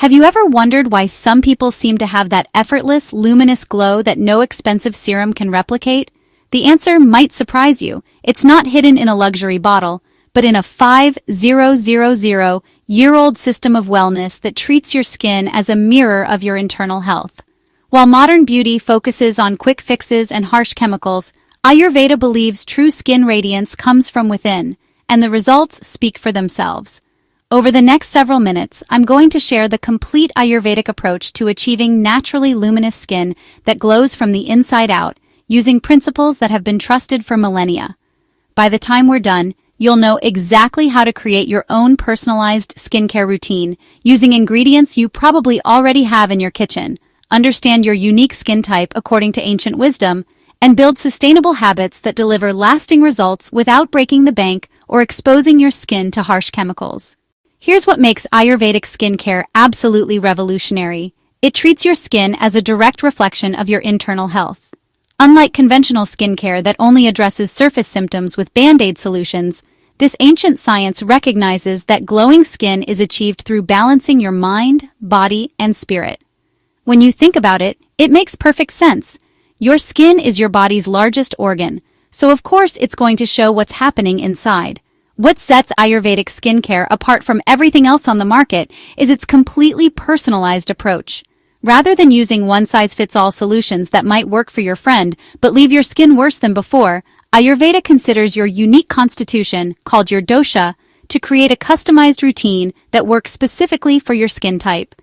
Have you ever wondered why some people seem to have that effortless, luminous glow that no expensive serum can replicate? The answer might surprise you. It's not hidden in a luxury bottle, but in a 5000-year-old system of wellness that treats your skin as a mirror of your internal health. While modern beauty focuses on quick fixes and harsh chemicals, Ayurveda believes true skin radiance comes from within, and the results speak for themselves. Over the next several minutes, I'm going to share the complete Ayurvedic approach to achieving naturally luminous skin that glows from the inside out, using principles that have been trusted for millennia. By the time we're done, you'll know exactly how to create your own personalized skincare routine using ingredients you probably already have in your kitchen, understand your unique skin type according to ancient wisdom, and build sustainable habits that deliver lasting results without breaking the bank or exposing your skin to harsh chemicals. Here's what makes Ayurvedic skincare absolutely revolutionary. It treats your skin as a direct reflection of your internal health. Unlike conventional skincare that only addresses surface symptoms with band-aid solutions, this ancient science recognizes that glowing skin is achieved through balancing your mind, body, and spirit. When you think about it, it makes perfect sense. Your skin is your body's largest organ, so of course it's going to show what's happening inside. What sets Ayurvedic skincare apart from everything else on the market is its completely personalized approach. Rather than using one-size-fits-all solutions that might work for your friend but leave your skin worse than before, Ayurveda considers your unique constitution, called your dosha, to create a customized routine that works specifically for your skin type.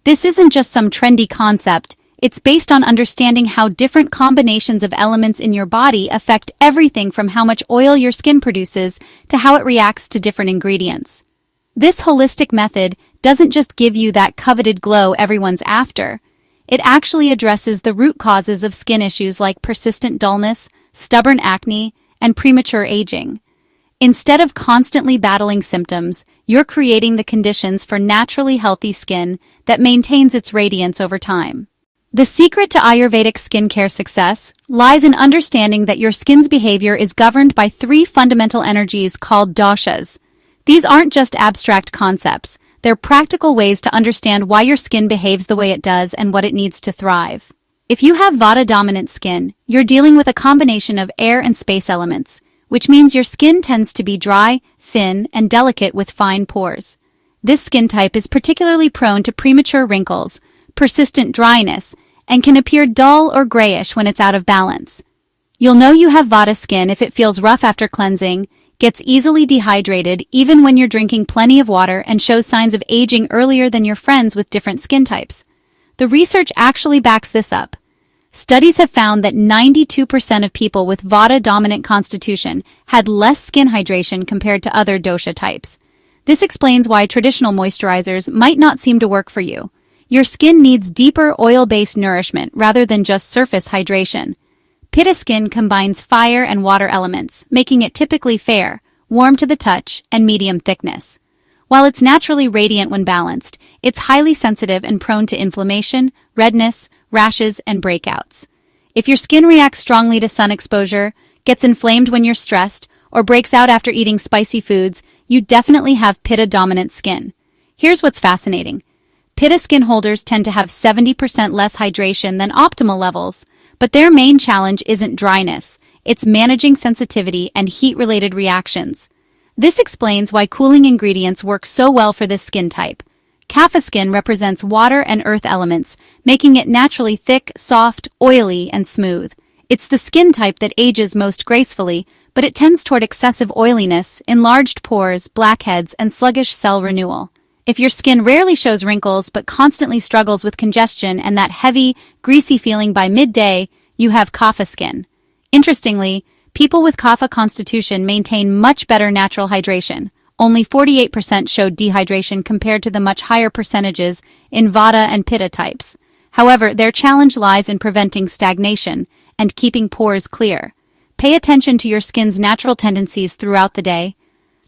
This isn't just some trendy concept, it's based on understanding how different combinations of elements in your body affect everything from how much oil your skin produces to how it reacts to different ingredients. This holistic method doesn't just give you that coveted glow everyone's after. It actually addresses the root causes of skin issues like persistent dullness, stubborn acne, and premature aging. Instead of constantly battling symptoms, you're creating the conditions for naturally healthy skin that maintains its radiance over time. The secret to Ayurvedic skincare success lies in understanding that your skin's behavior is governed by three fundamental energies called doshas. These aren't just abstract concepts. They're practical ways to understand why your skin behaves the way it does and what it needs to thrive. If you have Vata-dominant skin, you're dealing with a combination of air and space elements, which means your skin tends to be dry, thin, and delicate with fine pores. This skin type is particularly prone to premature wrinkles, persistent dryness, and can appear dull or grayish when it's out of balance. You'll know you have Vata skin if it feels rough after cleansing, gets easily dehydrated even when you're drinking plenty of water, and shows signs of aging earlier than your friends with different skin types. The research actually backs this up. Studies have found that 92% of people with Vata-dominant constitution had less skin hydration compared to other dosha types. This explains why traditional moisturizers might not seem to work for you. Your skin needs deeper oil-based nourishment rather than just surface hydration. Pitta skin combines fire and water elements, making it typically fair, warm to the touch, and medium thickness. While it's naturally radiant when balanced, it's highly sensitive and prone to inflammation, redness, rashes, and breakouts. If your skin reacts strongly to sun exposure, gets inflamed when you're stressed, or breaks out after eating spicy foods, you definitely have Pitta-dominant skin. Here's what's fascinating. Pitta skin holders tend to have 70% less hydration than optimal levels, but their main challenge isn't dryness, it's managing sensitivity and heat-related reactions. This explains why cooling ingredients work so well for this skin type. Kapha skin represents water and earth elements, making it naturally thick, soft, oily, and smooth. It's the skin type that ages most gracefully, but it tends toward excessive oiliness, enlarged pores, blackheads, and sluggish cell renewal. If your skin rarely shows wrinkles but constantly struggles with congestion and that heavy, greasy feeling by midday, you have Kapha skin. Interestingly, people with Kapha constitution maintain much better natural hydration. Only 48% showed dehydration compared to the much higher percentages in Vata and Pitta types. However, their challenge lies in preventing stagnation and keeping pores clear. Pay attention to your skin's natural tendencies throughout the day.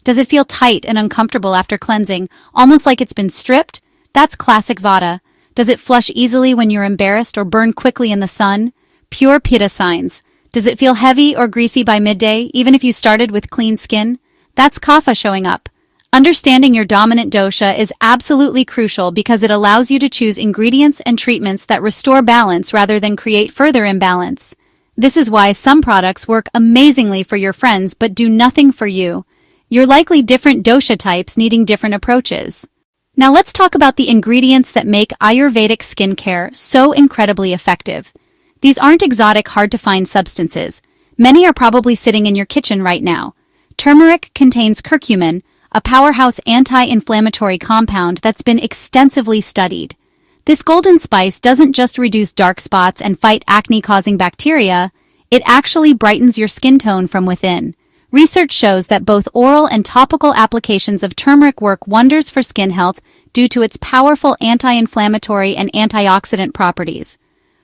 Does it feel tight and uncomfortable after cleansing, almost like it's been stripped? That's classic Vata. Does it flush easily when you're embarrassed or burn quickly in the sun? Pure Pitta signs. Does it feel heavy or greasy by midday, even if you started with clean skin? That's Kapha showing up. Understanding your dominant dosha is absolutely crucial because it allows you to choose ingredients and treatments that restore balance rather than create further imbalance. This is why some products work amazingly for your friends but do nothing for you. You're likely different dosha types needing different approaches. Now let's talk about the ingredients that make Ayurvedic skincare so incredibly effective. These aren't exotic, hard-to-find substances. Many are probably sitting in your kitchen right now. Turmeric contains curcumin, a powerhouse anti-inflammatory compound that's been extensively studied. This golden spice doesn't just reduce dark spots and fight acne-causing bacteria, it actually brightens your skin tone from within. Research shows that both oral and topical applications of turmeric work wonders for skin health due to its powerful anti-inflammatory and antioxidant properties.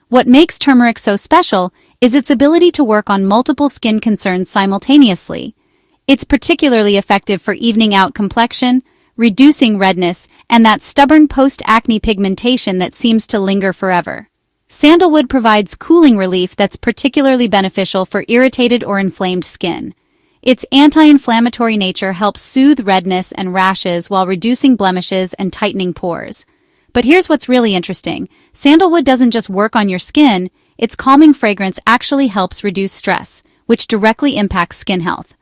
What makes turmeric so special is its ability to work on multiple skin concerns simultaneously. It's particularly effective for evening out complexion, reducing redness, and that stubborn post-acne pigmentation that seems to linger forever. Sandalwood provides cooling relief that's particularly beneficial for irritated or inflamed skin. Its anti-inflammatory nature helps soothe redness and rashes while reducing blemishes and tightening pores. But here's what's really interesting. Sandalwood doesn't just work on your skin, its calming fragrance actually helps reduce stress, which directly impacts skin health.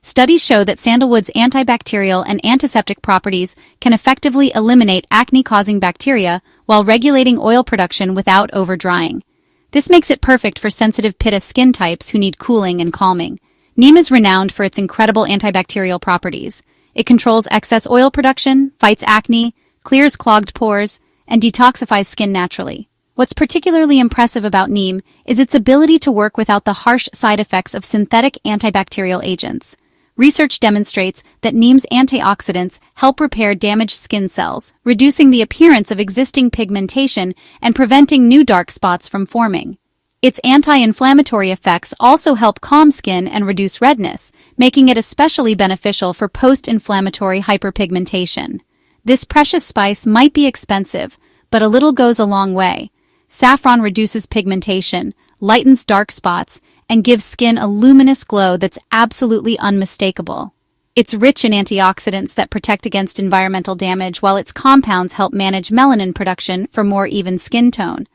Studies show that sandalwood's antibacterial and antiseptic properties can effectively eliminate acne-causing bacteria while regulating oil production without over-drying. This makes it perfect for sensitive Pitta skin types who need cooling and calming. Neem is renowned for its incredible antibacterial properties. It controls excess oil production, fights acne, clears clogged pores, and detoxifies skin naturally. What's particularly impressive about neem is its ability to work without the harsh side effects of synthetic antibacterial agents. Research demonstrates that neem's antioxidants help repair damaged skin cells, reducing the appearance of existing pigmentation and preventing new dark spots from forming. Its anti-inflammatory effects also help calm skin and reduce redness, making it especially beneficial for post-inflammatory hyperpigmentation. This precious spice might be expensive, but a little goes a long way. Saffron reduces pigmentation, lightens dark spots, and gives skin a luminous glow that's absolutely unmistakable. It's rich in antioxidants that protect against environmental damage, while its compounds help manage melanin production for more even skin tone.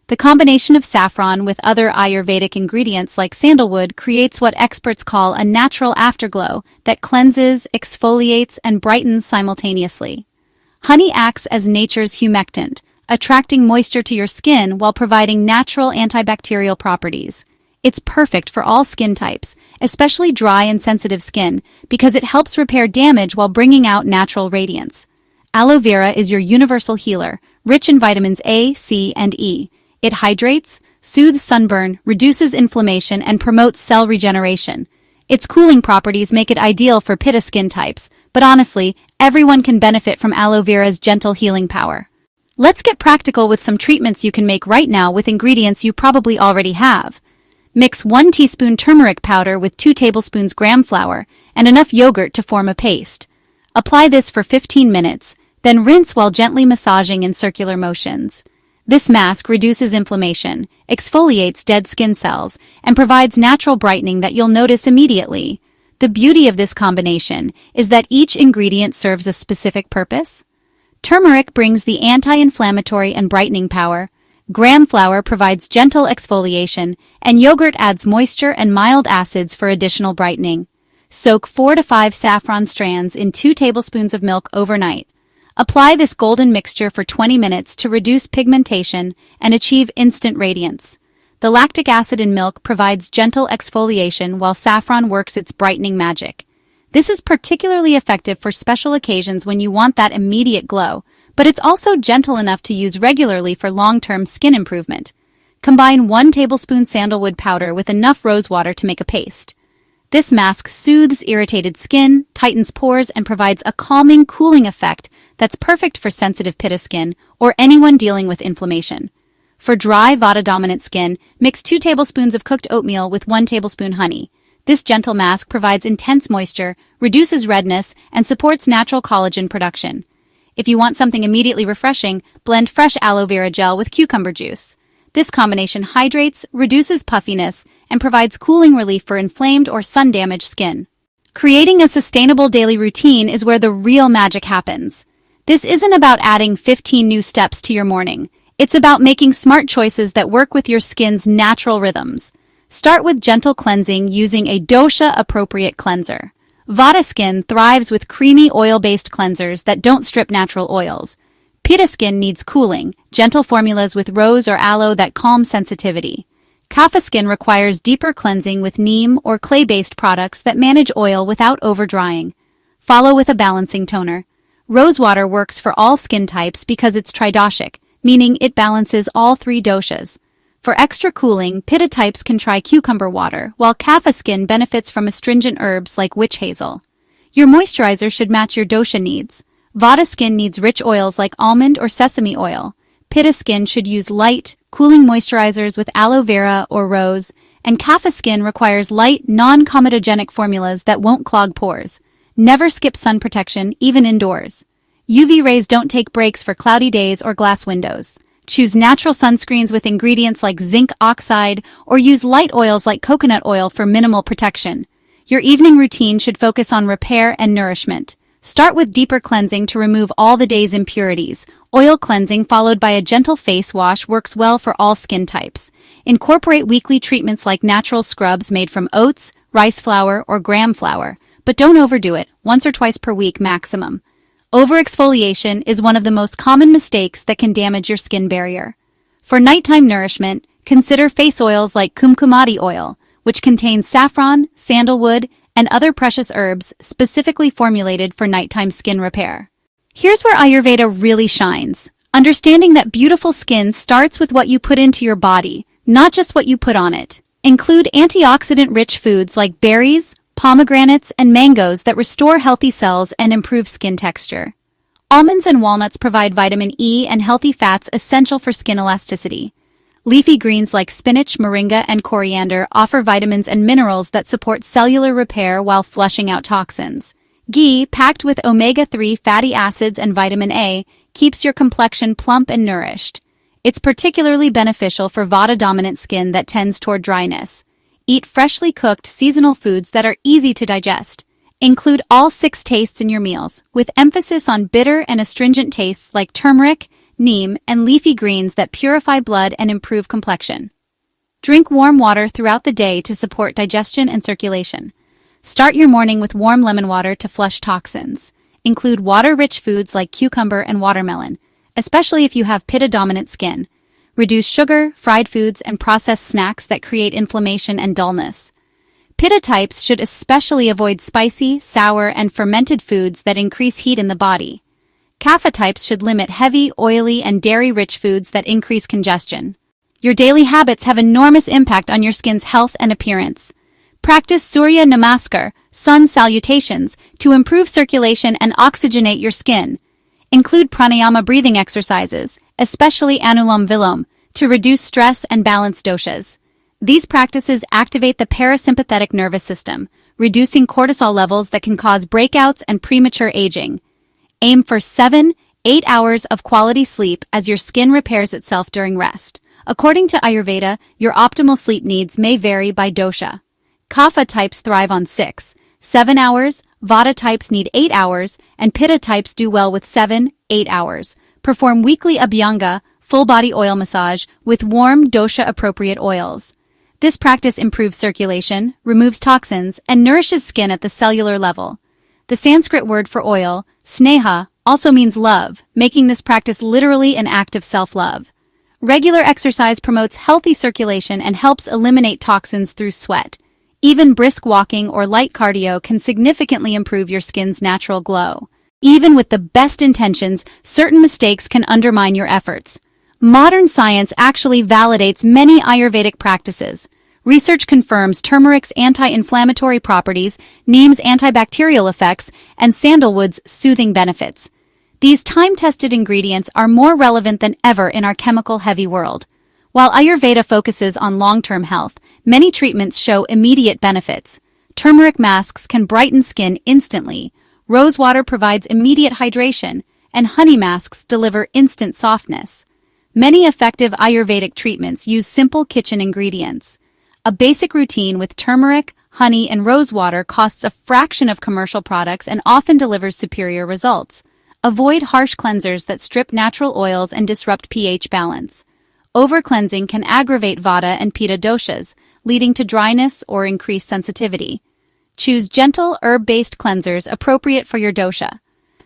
The combination of saffron with other Ayurvedic ingredients like sandalwood creates what experts call a natural afterglow that cleanses, exfoliates, and brightens simultaneously. Honey acts as nature's humectant, attracting moisture to your skin while providing natural antibacterial properties. It's perfect for all skin types, especially dry and sensitive skin, because it helps repair damage while bringing out natural radiance. Aloe vera is your universal healer, rich in vitamins A, C, and E. It hydrates, soothes sunburn, reduces inflammation, and promotes cell regeneration. Its cooling properties make it ideal for Pitta skin types, but honestly, everyone can benefit from aloe vera's gentle healing power. Let's get practical with some treatments you can make right now with ingredients you probably already have. Mix 1 teaspoon turmeric powder with 2 tablespoons gram flour and enough yogurt to form a paste. Apply this for 15 minutes, then rinse while gently massaging in circular motions. This mask reduces inflammation, exfoliates dead skin cells, and provides natural brightening that you'll notice immediately. The beauty of this combination is that each ingredient serves a specific purpose. Turmeric brings the anti-inflammatory and brightening power. Gram flour provides gentle exfoliation, and yogurt adds moisture and mild acids for additional brightening. Soak 4 to 5 saffron strands in 2 tablespoons of milk overnight. Apply this golden mixture for 20 minutes to reduce pigmentation and achieve instant radiance. The lactic acid in milk provides gentle exfoliation while saffron works its brightening magic. This is particularly effective for special occasions when you want that immediate glow, but it's also gentle enough to use regularly for long-term skin improvement. Combine 1 tablespoon sandalwood powder with enough rose water to make a paste. This mask soothes irritated skin, tightens pores, and provides a calming, cooling effect that's perfect for sensitive Pitta skin or anyone dealing with inflammation. For dry, Vata-dominant skin, mix 2 tablespoons of cooked oatmeal with 1 tablespoon honey. This gentle mask provides intense moisture, reduces redness, and supports natural collagen production. If you want something immediately refreshing, blend fresh aloe vera gel with cucumber juice. This combination hydrates, reduces puffiness, and provides cooling relief for inflamed or sun-damaged skin. Creating a sustainable daily routine is where the real magic happens. This isn't about adding 15 new steps to your morning. It's about making smart choices that work with your skin's natural rhythms. Start with gentle cleansing using a dosha-appropriate cleanser. Vata skin thrives with creamy oil-based cleansers that don't strip natural oils. Pitta skin needs cooling, gentle formulas with rose or aloe that calm sensitivity. Kapha skin requires deeper cleansing with neem or clay-based products that manage oil without over-drying. Follow with a balancing toner. Rose water works for all skin types because it's tridoshic, meaning it balances all three doshas. For extra cooling, Pitta types can try cucumber water, while Kapha skin benefits from astringent herbs like witch hazel. Your moisturizer should match your dosha needs. Vata skin needs rich oils like almond or sesame oil. Pitta skin should use light, cooling moisturizers with aloe vera or rose, and Kapha skin requires light, non-comedogenic formulas that won't clog pores. Never skip sun protection, even indoors. UV rays don't take breaks for cloudy days or glass windows. Choose natural sunscreens with ingredients like zinc oxide or use light oils like coconut oil for minimal protection. Your evening routine should focus on repair and nourishment. Start with deeper cleansing to remove all the day's impurities. Oil cleansing followed by a gentle face wash works well for all skin types. Incorporate weekly treatments like natural scrubs made from oats, rice flour, or gram flour, but don't overdo it, once or twice per week maximum. Overexfoliation is one of the most common mistakes that can damage your skin barrier. For nighttime nourishment, consider face oils like kumkumadi oil, which contains saffron, sandalwood, and other precious herbs specifically formulated for nighttime skin repair. Here's where Ayurveda really shines. Understanding that beautiful skin starts with what you put into your body, not just what you put on it. Include antioxidant-rich foods like berries, pomegranates, and mangoes that restore healthy cells and improve skin texture. Almonds and walnuts provide vitamin E and healthy fats essential for skin elasticity. Leafy greens like spinach, moringa, and coriander offer vitamins and minerals that support cellular repair while flushing out toxins. Ghee, packed with omega-3 fatty acids and vitamin A, keeps your complexion plump and nourished. It's particularly beneficial for Vata-dominant skin that tends toward dryness. Eat freshly cooked, seasonal foods that are easy to digest. Include all 6 tastes in your meals, with emphasis on bitter and astringent tastes like turmeric, neem, and leafy greens that purify blood and improve complexion. Drink warm water throughout the day to support digestion and circulation. Start your morning with warm lemon water to flush toxins. Include water-rich foods like cucumber and watermelon, especially if you have Pitta-dominant skin. Reduce sugar, fried foods, and processed snacks that create inflammation and dullness. Pitta types should especially avoid spicy, sour, and fermented foods that increase heat in the body. Kapha types should limit heavy, oily, and dairy-rich foods that increase congestion. Your daily habits have enormous impact on your skin's health and appearance. Practice Surya Namaskar, sun salutations, to improve circulation and oxygenate your skin. Include pranayama breathing exercises, especially Anulom Vilom, to reduce stress and balance doshas. These practices activate the parasympathetic nervous system, reducing cortisol levels that can cause breakouts and premature aging. Aim for 7-8 hours of quality sleep as your skin repairs itself during rest. According to Ayurveda, your optimal sleep needs may vary by dosha. Kapha types thrive on 6-7 hours, Vata types need 8 hours, and Pitta types do well with 7-8 hours. Perform weekly abhyanga, full-body oil massage, with warm, dosha-appropriate oils. This practice improves circulation, removes toxins, and nourishes skin at the cellular level. The Sanskrit word for oil, sneha, also means love, making this practice literally an act of self-love. Regular exercise promotes healthy circulation and helps eliminate toxins through sweat. Even brisk walking or light cardio can significantly improve your skin's natural glow. Even with the best intentions, certain mistakes can undermine your efforts. Modern science actually validates many Ayurvedic practices. Research confirms turmeric's anti-inflammatory properties, neem's antibacterial effects, and sandalwood's soothing benefits. These time-tested ingredients are more relevant than ever in our chemical-heavy world. While Ayurveda focuses on long-term health, many treatments show immediate benefits. Turmeric masks can brighten skin instantly, rose water provides immediate hydration, and honey masks deliver instant softness. Many effective Ayurvedic treatments use simple kitchen ingredients. A basic routine with turmeric, honey, and rose water costs a fraction of commercial products and often delivers superior results. Avoid harsh cleansers that strip natural oils and disrupt pH balance. Over-cleansing can aggravate Vata and Pitta doshas, leading to dryness or increased sensitivity. Choose gentle, herb-based cleansers appropriate for your dosha.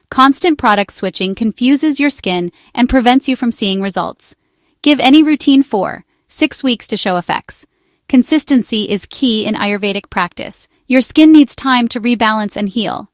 Constant product switching confuses your skin and prevents you from seeing results. Give any routine 4-6 weeks to show effects. Consistency is key in Ayurvedic practice. Your skin needs time to rebalance and heal.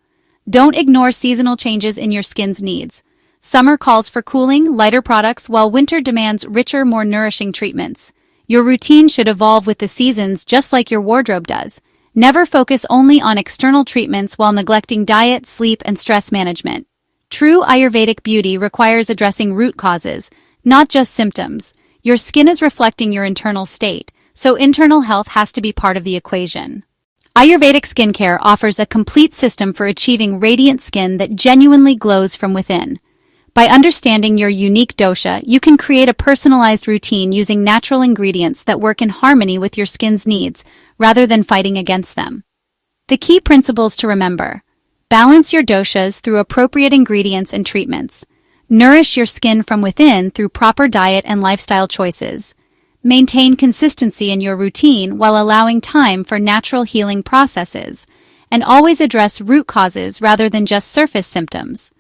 Don't ignore seasonal changes in your skin's needs. Summer calls for cooling, lighter products, while winter demands richer, more nourishing treatments. Your routine should evolve with the seasons, just like your wardrobe does. Never focus only on external treatments while neglecting diet, sleep, and stress management. True Ayurvedic beauty requires addressing root causes, not just symptoms. Your skin is reflecting your internal state, so internal health has to be part of the equation. Ayurvedic skincare offers a complete system for achieving radiant skin that genuinely glows from within. By understanding your unique dosha, you can create a personalized routine using natural ingredients that work in harmony with your skin's needs, rather than fighting against them. The key principles to remember: balance your doshas through appropriate ingredients and treatments. Nourish your skin from within through proper diet and lifestyle choices. Maintain consistency in your routine while allowing time for natural healing processes, and always address root causes rather than just surface symptoms.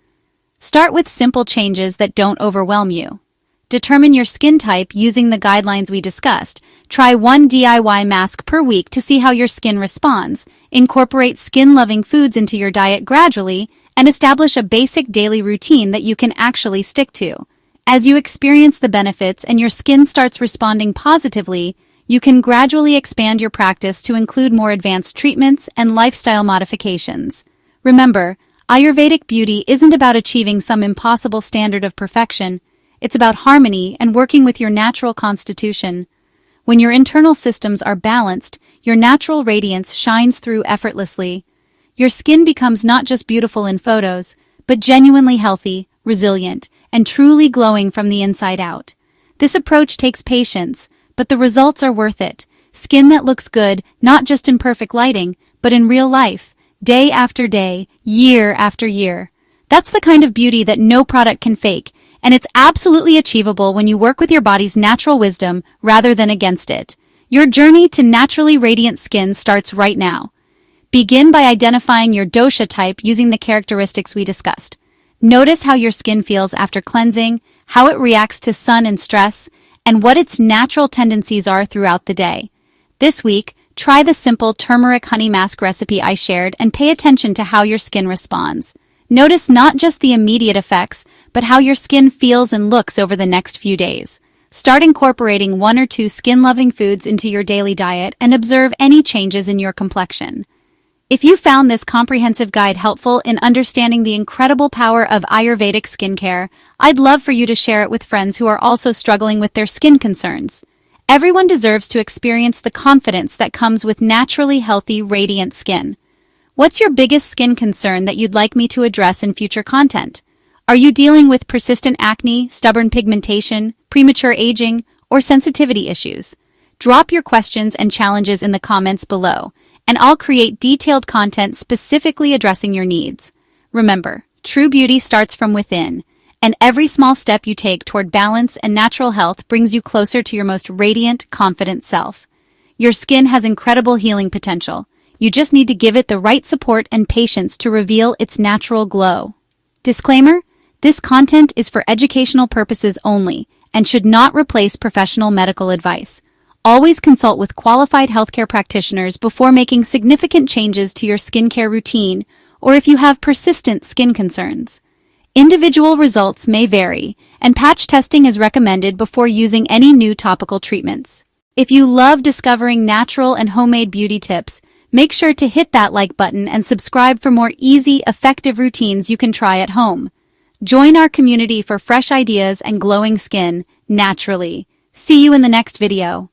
Start with simple changes that don't overwhelm you. Determine your skin type using the guidelines we discussed. Try one DIY mask per week to see how your skin responds. Incorporate skin-loving foods into your diet gradually, and establish a basic daily routine that you can actually stick to. As you experience the benefits and your skin starts responding positively, you can gradually expand your practice to include more advanced treatments and lifestyle modifications. Remember, Ayurvedic beauty isn't about achieving some impossible standard of perfection. It's about harmony and working with your natural constitution. When your internal systems are balanced, your natural radiance shines through effortlessly. Your skin becomes not just beautiful in photos, but genuinely healthy, resilient, and truly glowing from the inside out. This approach takes patience, but the results are worth it. Skin that looks good, not just in perfect lighting, but in real life, day after day, year after year. That's the kind of beauty that no product can fake, and it's absolutely achievable when you work with your body's natural wisdom rather than against it. Your journey to naturally radiant skin starts right now. Begin by identifying your dosha type using the characteristics we discussed. Notice how your skin feels after cleansing, how it reacts to sun and stress, and what its natural tendencies are throughout the day. This week, try the simple turmeric honey mask recipe I shared and pay attention to how your skin responds. Notice not just the immediate effects, but how your skin feels and looks over the next few days. Start incorporating 1 or 2 skin-loving foods into your daily diet and observe any changes in your complexion. If you found this comprehensive guide helpful in understanding the incredible power of Ayurvedic skincare, I'd love for you to share it with friends who are also struggling with their skin concerns. Everyone deserves to experience the confidence that comes with naturally healthy, radiant skin. What's your biggest skin concern that you'd like me to address in future content? Are you dealing with persistent acne, stubborn pigmentation, premature aging, or sensitivity issues? Drop your questions and challenges in the comments below, and I'll create detailed content specifically addressing your needs. Remember, true beauty starts from within, and every small step you take toward balance and natural health brings you closer to your most radiant, confident self. Your skin has incredible healing potential. You just need to give it the right support and patience to reveal its natural glow. Disclaimer: this content is for educational purposes only and should not replace professional medical advice. Always consult with qualified healthcare practitioners before making significant changes to your skincare routine or if you have persistent skin concerns. Individual results may vary, and patch testing is recommended before using any new topical treatments. If you love discovering natural and homemade beauty tips, make sure to hit that like button and subscribe for more easy, effective routines you can try at home. Join our community for fresh ideas and glowing skin naturally. See you in the next video.